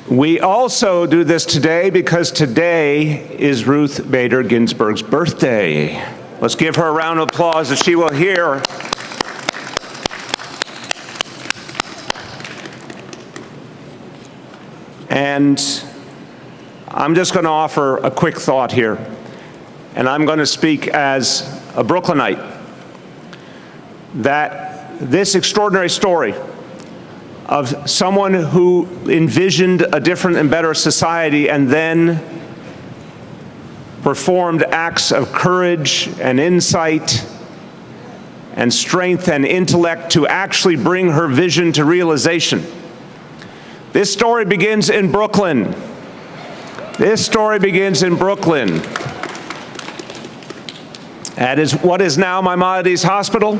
We also do this today because today is Ruth Bader Ginsburg's birthday. Let's give her a round of applause as she will hear. And I'm just going to offer a quick thought here, and I'm going to speak as a Brooklynite, that this extraordinary story of someone who envisioned a different and better society and then performed acts of courage and insight and strength and intellect to actually bring her vision to realization. This story begins in Brooklyn. This story begins in Brooklyn. At what is now Maimonides Hospital,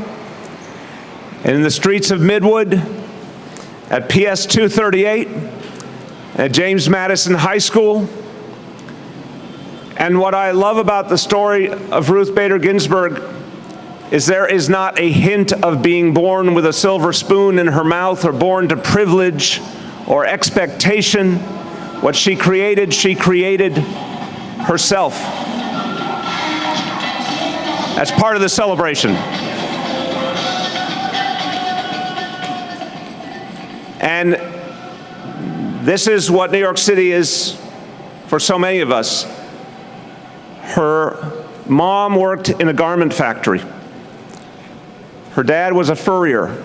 and in the streets of Midwood, at PS 238, at James Madison High School. And what I love about the story of Ruth Bader Ginsburg is there is not a hint of being born with a silver spoon in her mouth or born to privilege or expectation. What she created herself. That's part of the celebration. And this is what New York City is for so many of us. Her mom worked in a garment factory. Her dad was a furrier.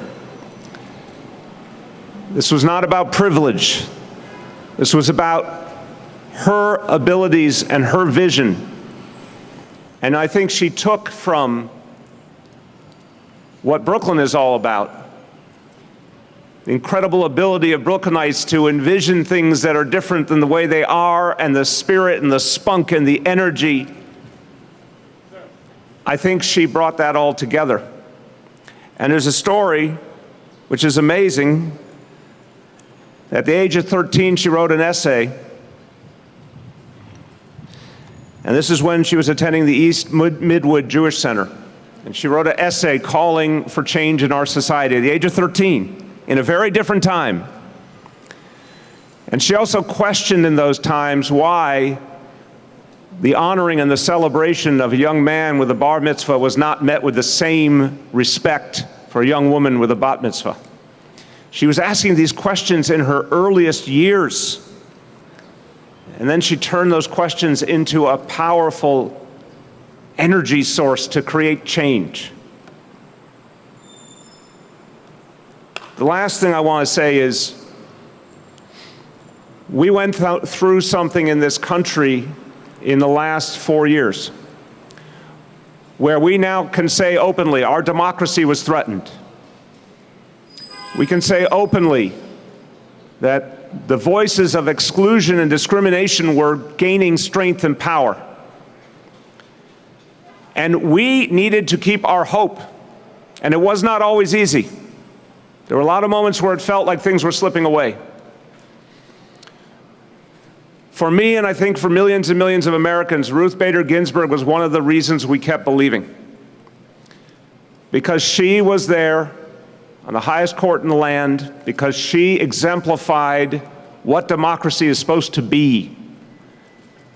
This was not about privilege. This was about her abilities and her vision. And I think she took from what Brooklyn is all about, the incredible ability of Brooklynites to envision things that are different than the way they are, and the spirit and the spunk and the energy. I think she brought that all together. And there's a story which is amazing. At the age of 13, she wrote an essay. And this is when she was attending the East Midwood Jewish Center. And she wrote an essay calling for change in our society at the age of 13. In a very different time. And she also questioned in those times why the honoring and the celebration of a young man with a bar mitzvah was not met with the same respect for a young woman with a bat mitzvah. She was asking these questions in her earliest years. And then she turned those questions into a powerful energy source to create change. The last thing I want to say is we went through something in this country in the last 4 years where we now can say openly our democracy was threatened. We can say openly that the voices of exclusion and discrimination were gaining strength and power. And we needed to keep our hope, and it was not always easy. There were a lot of moments where it felt like things were slipping away. For me, and I think for millions and millions of Americans, Ruth Bader Ginsburg was one of the reasons we kept believing. Because she was there on the highest court in the land, because she exemplified what democracy is supposed to be.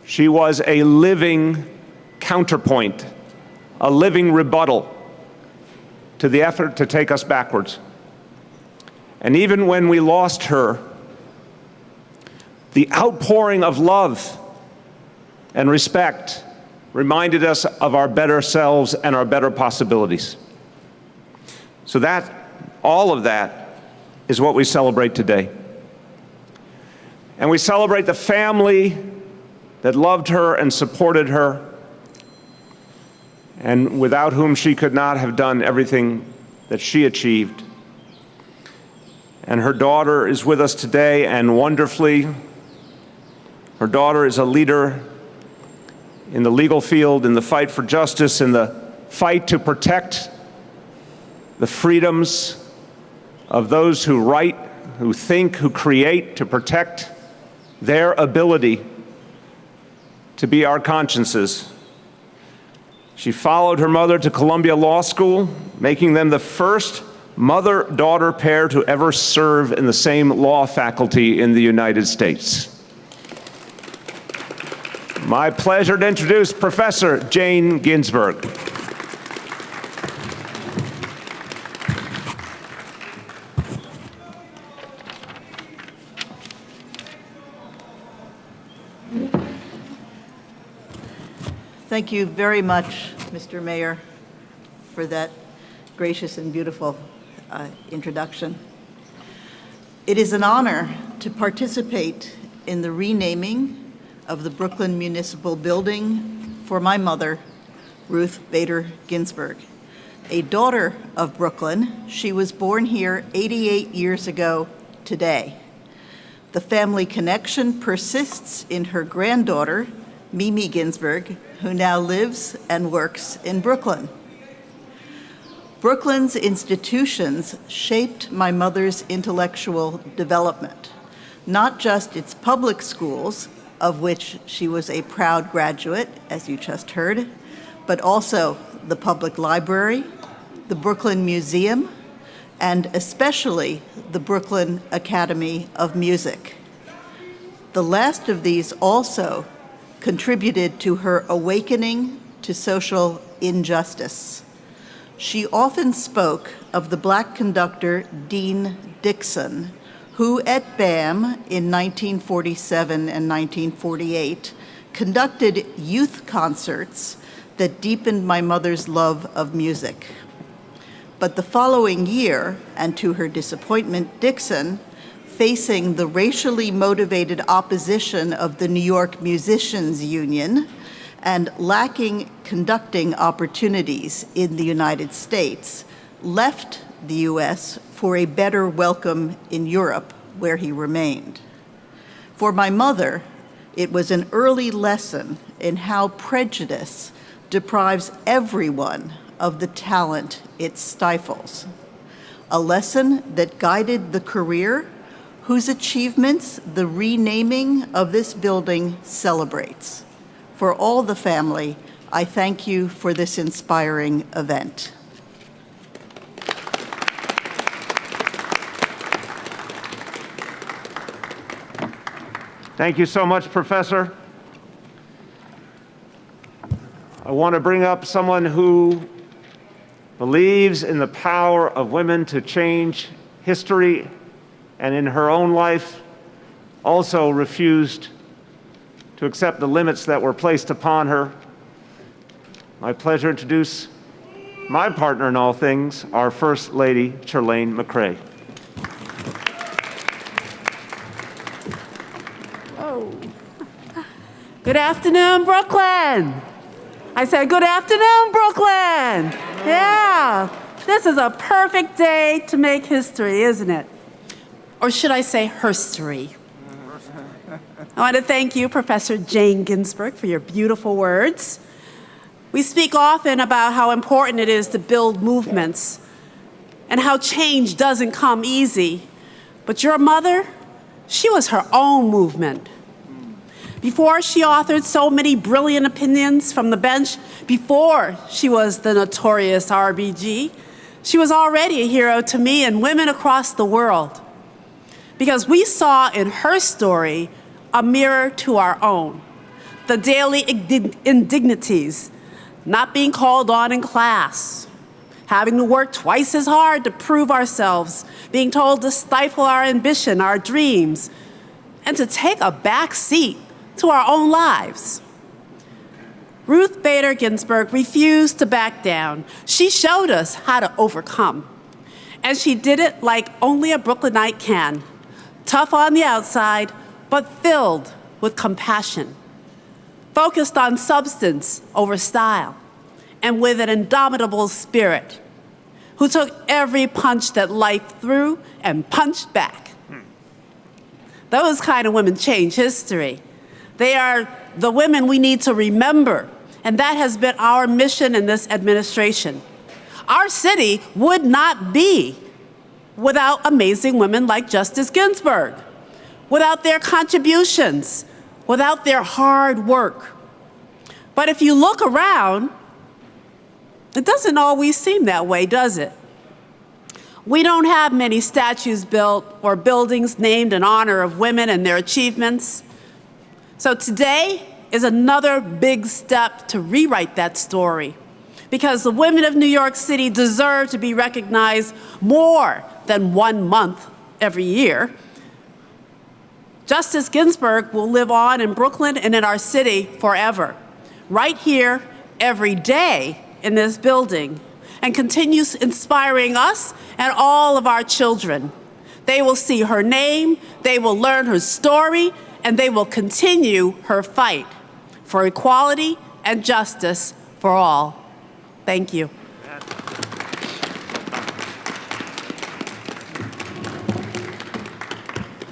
She was a living counterpoint, a living rebuttal to the effort to take us backwards. And even when we lost her, the outpouring of love and respect reminded us of our better selves and our better possibilities. So all of that is what we celebrate today. And we celebrate the family that loved her and supported her, and without whom she could not have done everything that she achieved. And her daughter is with us today, and wonderfully, her daughter is a leader in the legal field, in the fight for justice, in the fight to protect the freedoms of those who write, who think, who create, to protect their ability to be our consciences. She followed her mother to Columbia Law School, making them the first mother-daughter pair to ever serve in the same law faculty in the United States. My pleasure to introduce Professor Jane Ginsburg. Thank you very much, Mr. Mayor, for that gracious and beautiful introduction. It is an honor to participate in the renaming of the Brooklyn Municipal Building for my mother, Ruth Bader Ginsburg. A daughter of Brooklyn, she was born here 88 years ago today. The family connection persists in her granddaughter, Mimi Ginsburg, who now lives and works in Brooklyn. Brooklyn's institutions shaped my mother's intellectual development, not just its public schools, of which she was a proud graduate, as you just heard, but also the public library, the Brooklyn Museum, and especially the Brooklyn Academy of Music. The last of these also contributed to her awakening to social injustice. She often spoke of the Black conductor Dean Dixon, who at BAM in 1947 and 1948 conducted youth concerts that deepened my mother's love of music. But the following year, and to her disappointment, Dixon, facing the racially motivated opposition of the New York Musicians Union and lacking conducting opportunities in the United States, left the US for a better welcome in Europe, where he remained. For my mother, it was an early lesson in how prejudice deprives everyone of the talent it stifles. A lesson that guided the career whose achievements the renaming of this building celebrates. For all the family, I thank you for this inspiring event. Thank you so much, Professor. I want to bring up someone who believes in the power of women to change history, and in her own life also refused to accept the limits that were placed upon her. My pleasure to introduce my partner in all things, our First Lady, Chirlane McCray. Good afternoon, Brooklyn. I said, good afternoon, Brooklyn. Yeah, this is a perfect day to make history, isn't it? Or should I say herstory? I want to thank you, Professor Jane Ginsburg, for your beautiful words. We speak often about how important it is to build movements and how change doesn't come easy. But your mother, she was her own movement. Before she authored so many brilliant opinions from the bench, before she was the notorious RBG, she was already a hero to me and women across the world. Because we saw in her story a mirror to our own. The daily indignities, not being called on in class, having to work twice as hard to prove ourselves, being told to stifle our ambition, our dreams, and to take a back seat to our own lives. Ruth Bader Ginsburg refused to back down. She showed us how to overcome. And she did it like only a Brooklynite can. Tough on the outside, but filled with compassion. Focused on substance over style, and with an indomitable spirit, who took every punch that life threw and punched back. Those kind of women change history. They are the women we need to remember, and that has been our mission in this administration. Our city would not be without amazing women like Justice Ginsburg, without their contributions, without their hard work. But if you look around, it doesn't always seem that way, does it? We don't have many statues built or buildings named in honor of women and their achievements. So today is another big step to rewrite that story, because the women of New York City deserve to be recognized more than 1 month every year. Justice Ginsburg will live on in Brooklyn and in our city forever, right here, every day in this building, and continues inspiring us and all of our children. They will see her name, they will learn her story, and they will continue her fight for equality and justice for all. Thank you.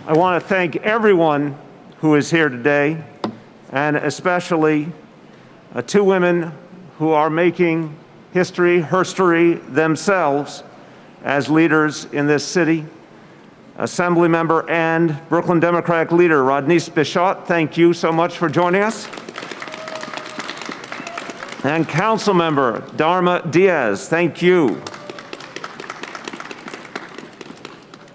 I want to thank everyone who is here today, and especially two women who are making history, herstory themselves as leaders in this city. Assemblymember and Brooklyn Democratic leader Rodneyce Bichotte, thank you so much for joining us. And Councilmember Darma Diaz, thank you.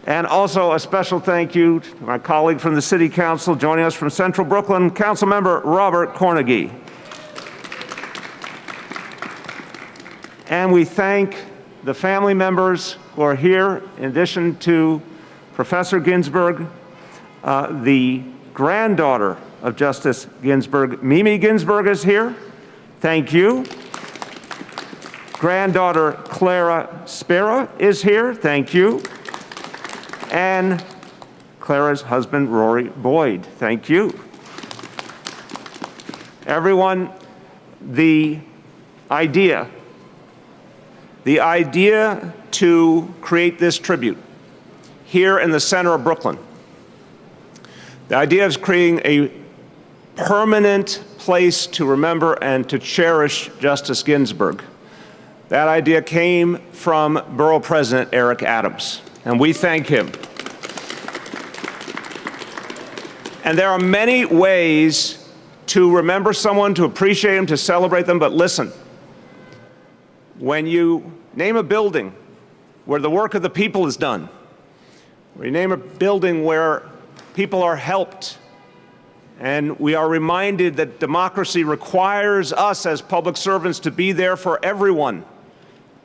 And also a special thank you to my colleague from the City Council joining us from Central Brooklyn, Councilmember Robert Cornegy. And we thank the family members who are here, in addition to Professor Ginsburg, the granddaughter of Justice Ginsburg, Mimi Ginsburg, is here. Thank you. Granddaughter Clara Spera is here. Thank you. And Clara's husband, Rory Boyd. Thank you. Everyone, the idea to create this tribute here in the center of Brooklyn, the idea of creating a permanent place to remember and to cherish Justice Ginsburg, that idea came from Borough President Eric Adams, and we thank him. And there are many ways to remember someone, to appreciate them, to celebrate them, but listen, when you name a building where the work of the people is done, where you name a building where people are helped, and we are reminded that democracy requires us as public servants to be there for everyone.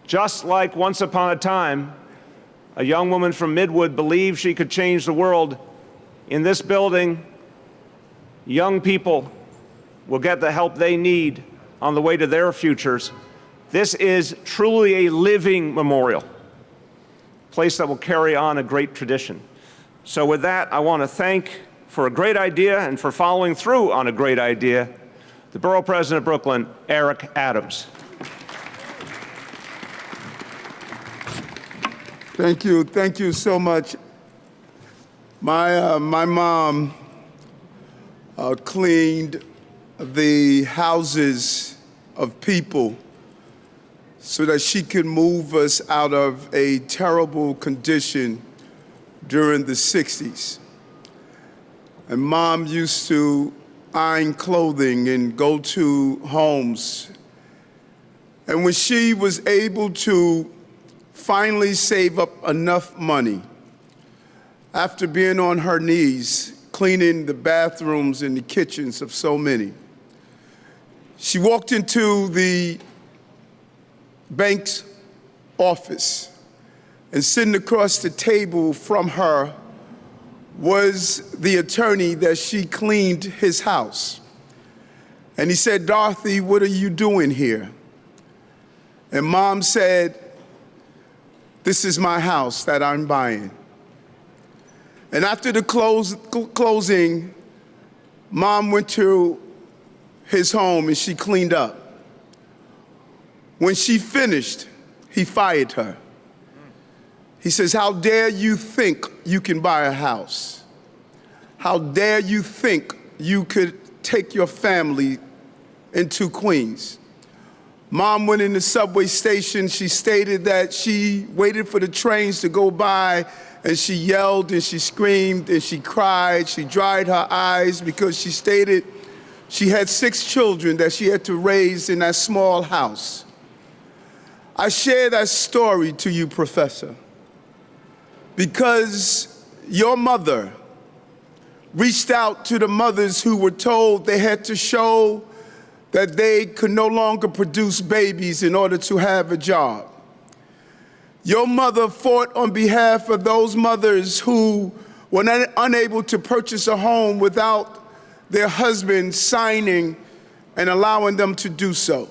Just like once upon a time, a young woman from Midwood believed she could change the world. In this building, young people will get the help they need on the way to their futures. This is truly a living memorial, a place that will carry on a great tradition. So with that, I want to thank, for a great idea and for following through on a great idea, the Borough President of Brooklyn, Eric Adams. Thank you so much. My mom cleaned the houses of people so that she could move us out of a terrible condition during the 60s. And Mom used to iron clothing and go to homes. And when she was able to finally save up enough money, after being on her knees, cleaning the bathrooms and the kitchens of so many, she walked into the bank's office, and sitting across the table from her was the attorney that she cleaned his house. And he said, "Dorothy, what are you doing here?" And Mom said, "This is my house that I'm buying." And after the closing, Mom went to his home and she cleaned up. When she finished, he fired her. He says, "How dare you think you can buy a house? How dare you think you could take your family into Queens?" Mom went in the subway station. She stated that she waited for the trains to go by, and she yelled and she screamed and she cried. She dried her eyes because she stated she had 6 children that she had to raise in that small house. I share that story to you, Professor, because your mother reached out to the mothers who were told they had to show that they could no longer produce babies in order to have a job. Your mother fought on behalf of those mothers who were unable to purchase a home without their husband signing and allowing them to do so.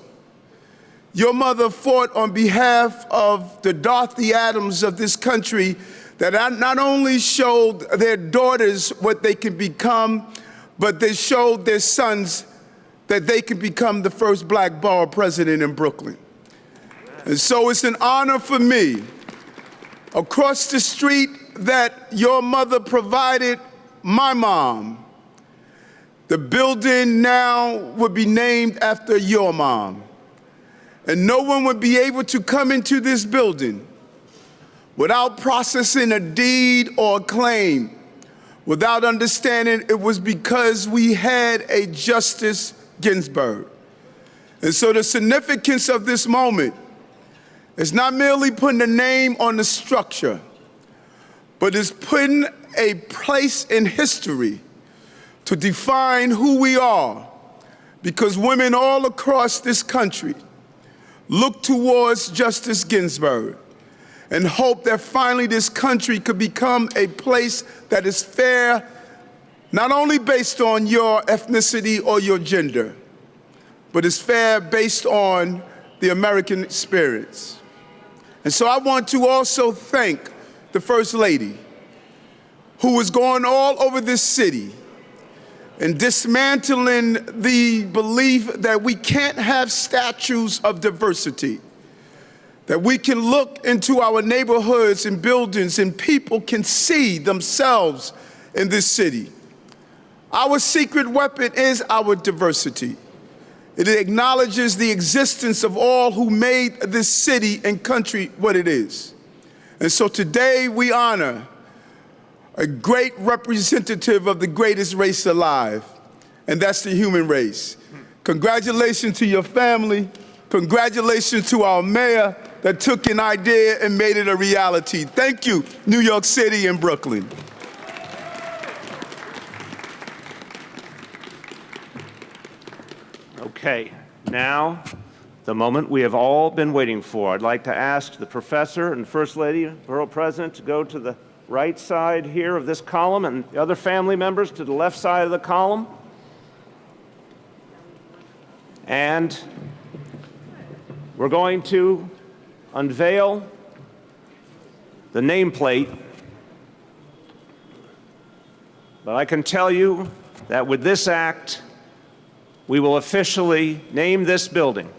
Your mother fought on behalf of the Dorothy Adams of this country that not only showed their daughters what they could become, but they showed their sons that they could become the first black borough president in Brooklyn. And so it's an honor for me, across the street that your mother provided my mom, the building now would be named after your mom. And no one would be able to come into this building without processing a deed or a claim, without understanding it was because we had a Justice Ginsburg. And so the significance of this moment is not merely putting a name on the structure, but is putting a place in history to define who we are, because women all across this country look towards Justice Ginsburg and hope that finally this country could become a place that is fair, not only based on your ethnicity or your gender, but is fair based on the American experience. And so I want to also thank the First Lady, who was going all over this city and dismantling the belief that we can't have statues of diversity, that we can look into our neighborhoods and buildings and people can see themselves in this city. Our secret weapon is our diversity. It acknowledges the existence of all who made this city and country what it is. And so today we honor a great representative of the greatest race alive, and that's the human race. Congratulations to your family. Congratulations to our mayor that took an idea and made it a reality. Thank you, New York City and Brooklyn. Okay, now the moment we have all been waiting for. I'd like to ask the professor and First Lady, Borough President, to go to the right side here of this column, and the other family members to the left side of the column. And we're going to unveil the nameplate. But I can tell you that with this act, we will officially name this building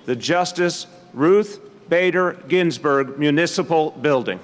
the Justice Ruth Bader Ginsburg Municipal Building.